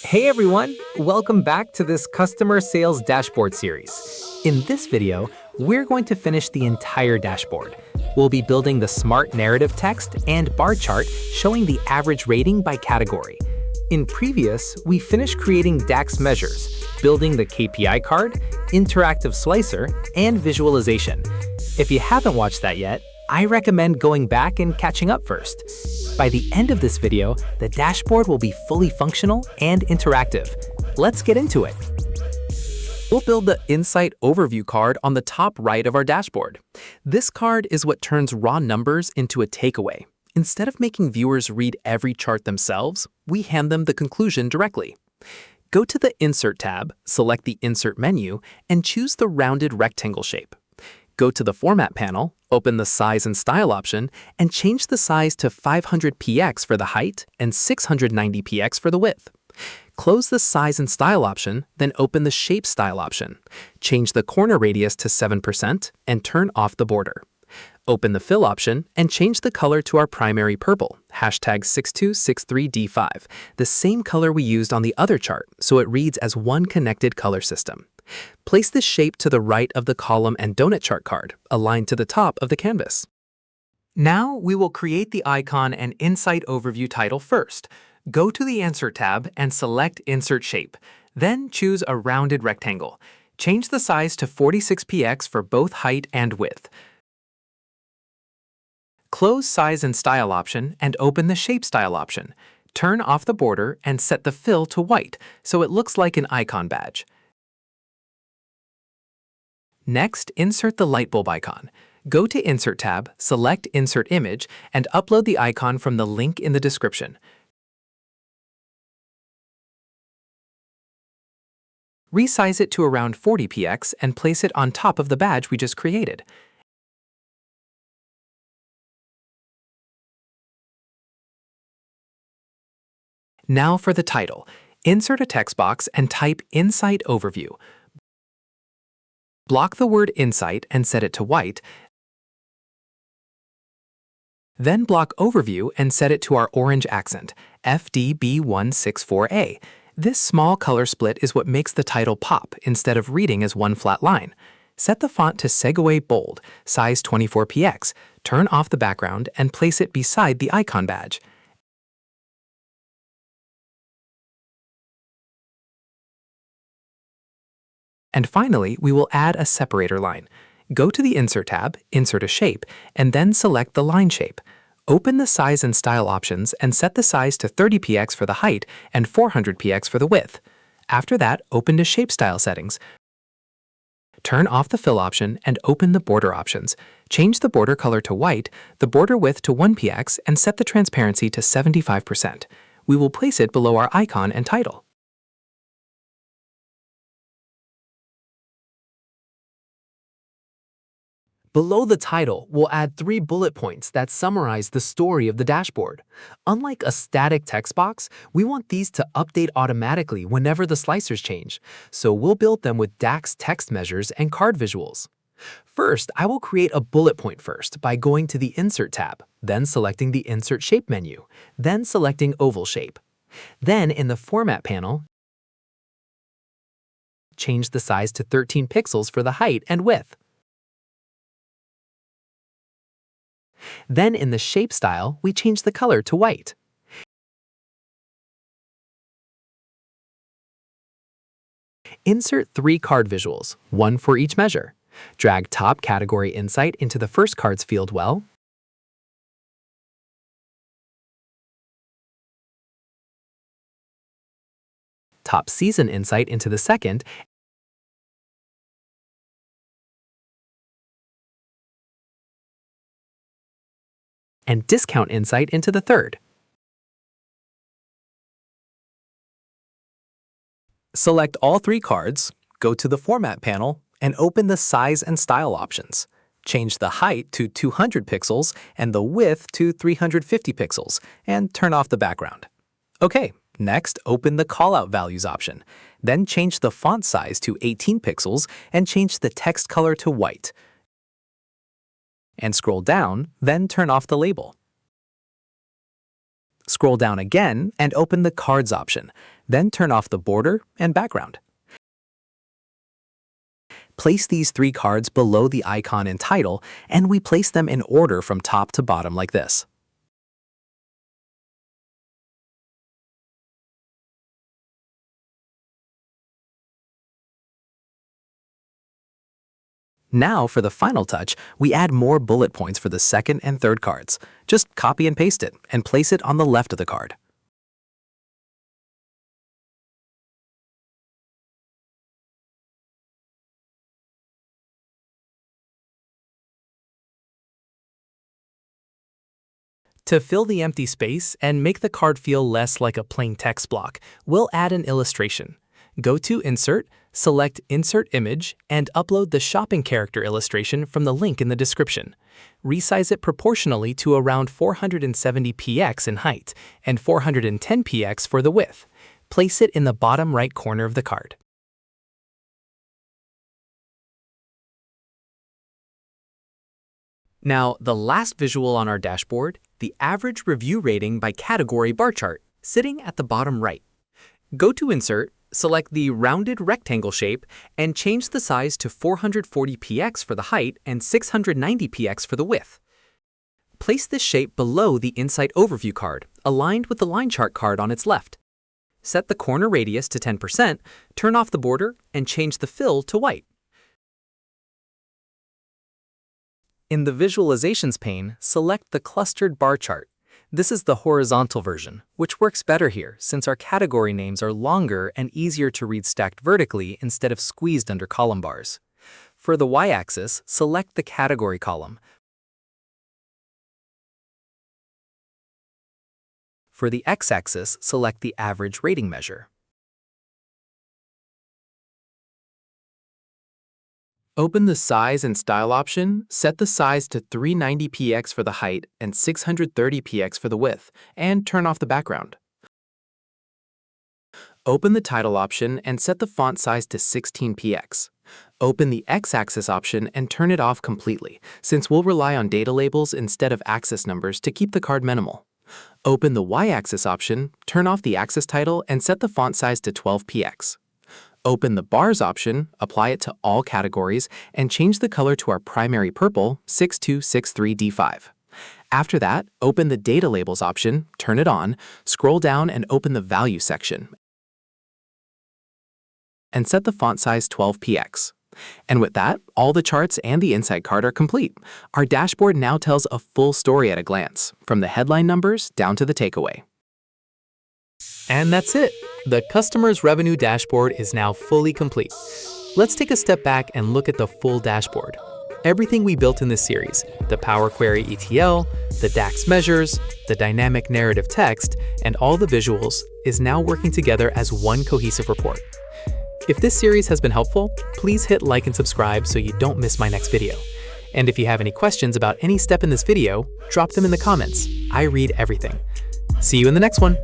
Hey everyone, welcome back to this customer sales dashboard series. In this video, we're going to finish the entire dashboard. We'll be building the smart narrative text and bar chart showing the average rating by category. In previous, we finished creating DAX measures, building the KPI card, interactive slicer, and visualization. If you haven't watched that yet, I recommend going back and catching up first. By the end of this video, the dashboard will be fully functional and interactive. Let's get into it. We'll build the Insight Overview card on the top right of our dashboard. This card is what turns raw numbers into a takeaway. Instead of making viewers read every chart themselves, we hand them the conclusion directly. Go to the Insert tab, select the Insert menu, and choose the rounded rectangle shape. Go to the Format panel, open the Size and Style option, and change the size to 500px for the height and 690px for the width. Close the Size and Style option, then open the Shape Style option. Change the corner radius to 7% and turn off the border. Open the Fill option and change the color to our primary purple, #6263D5, the same color we used on the other chart, so it reads as one connected color system. Place this shape to the right of the column and donut chart card, aligned to the top of the canvas. Now we will create the icon and Insight Overview title first. Go to the Insert tab and select Insert Shape. Then choose a rounded rectangle. Change the size to 46px for both height and width. Close Size and Style option and open the Shape Style option. Turn off the border and set the fill to white so it looks like an icon badge. Next, insert the light bulb icon. Go to Insert tab, select Insert Image, and upload the icon from the link in the description. Resize it to around 40px and place it on top of the badge we just created. Now for the title. Insert a text box and type Insight Overview. Block the word Insight and set it to white. Then block Overview and set it to our orange accent, FDB164A. This small color split is what makes the title pop instead of reading as one flat line. Set the font to Segway Bold, size 24px, turn off the background, and place it beside the icon badge. And finally, we will add a separator line. Go to the Insert tab, insert a shape, and then select the line shape. Open the Size and Style options and set the size to 30px for the height and 400px for the width. After that, open to Shape Style settings. Turn off the Fill option and open the Border options. Change the border color to white, the border width to 1px, and set the transparency to 75%. We will place it below our icon and title. Below the title, we'll add 3 bullet points that summarize the story of the dashboard. Unlike a static text box, we want these to update automatically whenever the slicers change, so we'll build them with DAX text measures and card visuals. First, I will create a bullet point first by going to the Insert tab, then selecting the Insert Shape menu, then selecting Oval Shape. Then in the Format panel, change the size to 13 pixels for the height and width. Then in the Shape Style, we change the color to white. Insert 3 card visuals, one for each measure. Drag Top Category Insight into the first card's field well, Top Season Insight into the second, and Discount Insight into the third. Select all 3 cards, go to the Format panel, and open the Size and Style options. Change the height to 200 pixels and the width to 350 pixels, and turn off the background. Okay, next open the Callout Values option. Then change the font size to 18 pixels and change the text color to white. And scroll down, then turn off the label. Scroll down again and open the Cards option, then turn off the border and background. Place these 3 cards below the icon and title, and we place them in order from top to bottom like this. Now, for the final touch, we add more bullet points for the second and third cards. Just copy and paste it and place it on the left of the card. To fill the empty space and make the card feel less like a plain text block, we'll add an illustration. Go to Insert, select Insert Image, and upload the shopping character illustration from the link in the description. Resize it proportionally to around 470 px in height and 410 px for the width. Place it in the bottom right corner of the card. Now, the last visual on our dashboard, the average review rating by category bar chart, sitting at the bottom right. Go to Insert, select the rounded rectangle shape, and change the size to 440 px for the height and 690 px for the width. Place this shape below the Insight Overview card, aligned with the line chart card on its left. Set the corner radius to 10%, turn off the border, and change the fill to white. In the Visualizations pane, select the Clustered Bar Chart. This is the horizontal version, which works better here since our category names are longer and easier to read stacked vertically instead of squeezed under column bars. For the y-axis, select the category column. For the x-axis, select the average rating measure. Open the Size and Style option, set the size to 390 px for the height and 630 px for the width, and turn off the background. Open the Title option and set the font size to 16 px. Open the X-axis option and turn it off completely, since we'll rely on data labels instead of axis numbers to keep the card minimal. Open the Y-axis option, turn off the axis title, and set the font size to 12 px. Open the Bars option, apply it to all categories, and change the color to our primary purple 6263D5. After that, open the Data Labels option, turn it on, scroll down and open the Value section, and set the font size 12 px. And with that, all the charts and the Insight card are complete. Our dashboard now tells a full story at a glance, from the headline numbers down to the takeaway. And that's it. The customer's revenue dashboard is now fully complete. Let's take a step back and look at the full dashboard. Everything we built in this series, the Power Query ETL, the DAX measures, the dynamic narrative text, and all the visuals, is now working together as one cohesive report. If this series has been helpful, please hit like and subscribe so you don't miss my next video. And if you have any questions about any step in this video, drop them in the comments. I read everything. See you in the next one.